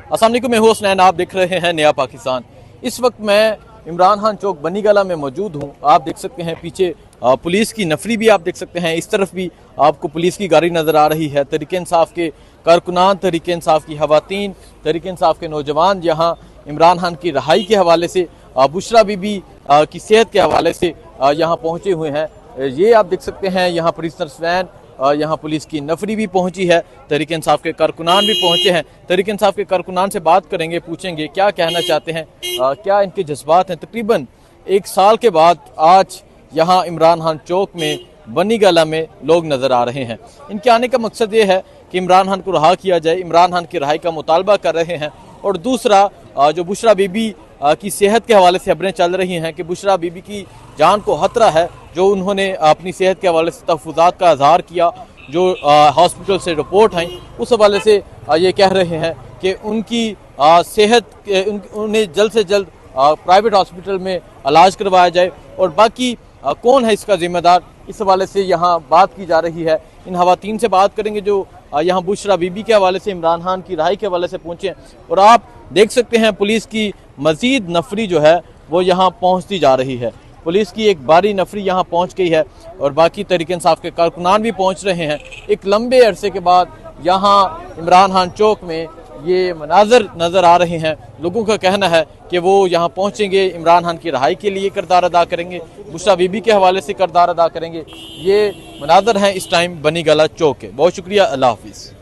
अस्सलाम वालेकुम, मैं हूं हसनैन, आप देख रहे हैं नया पाकिस्तान। इस वक्त मैं इमरान खान चौक बनीगला में मौजूद हूं। आप देख सकते हैं पीछे पुलिस की नफरी भी आप देख सकते हैं। इस तरफ भी आपको पुलिस की गाड़ी नज़र आ रही है। तहरीक इंसाफ के कारकुनान, तहरीक इंसाफ की खवातीन, तहरीक इंसाफ के नौजवान यहाँ इमरान खान की रहाई के हवाले से, बुशरा बीबी की सेहत के हवाले से यहाँ पहुँचे हुए हैं। ये आप देख सकते हैं यहाँ प्रिजनर्स वैन, यहाँ पुलिस की नफरी भी पहुंची है, तहरीक इंसाफ के कारकुनान भी पहुंचे हैं। तहरीक इंसाफ के कारकुनान से बात करेंगे, पूछेंगे क्या कहना चाहते हैं, क्या इनके जज्बात हैं। तकरीबन 1 साल के बाद आज यहाँ इमरान खान चौक में बनीगला में लोग नज़र आ रहे हैं। इनके आने का मकसद ये है कि इमरान खान को रहा किया जाए, इमरान खान की रहाई का मुतालबा कर रहे हैं। और दूसरा जो बुशरा बीबी की सेहत के हवाले से खबरें चल रही हैं कि बुशरा बीबी की जान को खतरा है, जो उन्होंने अपनी सेहत के हवाले से तहफ़्फ़ुज़ात का इज़हार किया, जो हॉस्पिटल से रिपोर्ट आई उस हवाले से ये कह रहे हैं कि उनकी सेहत उन्हें जल्द से जल्द प्राइवेट हॉस्पिटल में इलाज करवाया जाए। और बाकी कौन है इसका ज़िम्मेदार, इस हवाले से यहाँ बात की जा रही है। इन खवातीन से बात करेंगे जो यहाँ बुशरा बीबी के हवाले से, इमरान खान की रहाई के हवाले से पहुँचे हैं। और आप देख सकते हैं पुलिस की मज़ीद नफरी जो है वो यहाँ पहुँचती जा रही है। पुलिस की एक बारी नफरी यहाँ पहुँच गई है और बाकी तहरीक इंसाफ के कारकुनान भी पहुँच रहे हैं। एक लंबे अरसे के बाद यहाँ इमरान खान चौक में ये मनाजर नज़र आ रहे हैं। लोगों का कहना है कि वो यहाँ पहुँचेंगे, इमरान खान की रहाई के लिए किरदार अदा करेंगे, बुशरा बीबी के हवाले से किरदार अदा करेंगे। ये मनाजर हैं इस टाइम बनीगला चौक के। बहुत शुक्रिया, अल्लाह हाफिज़।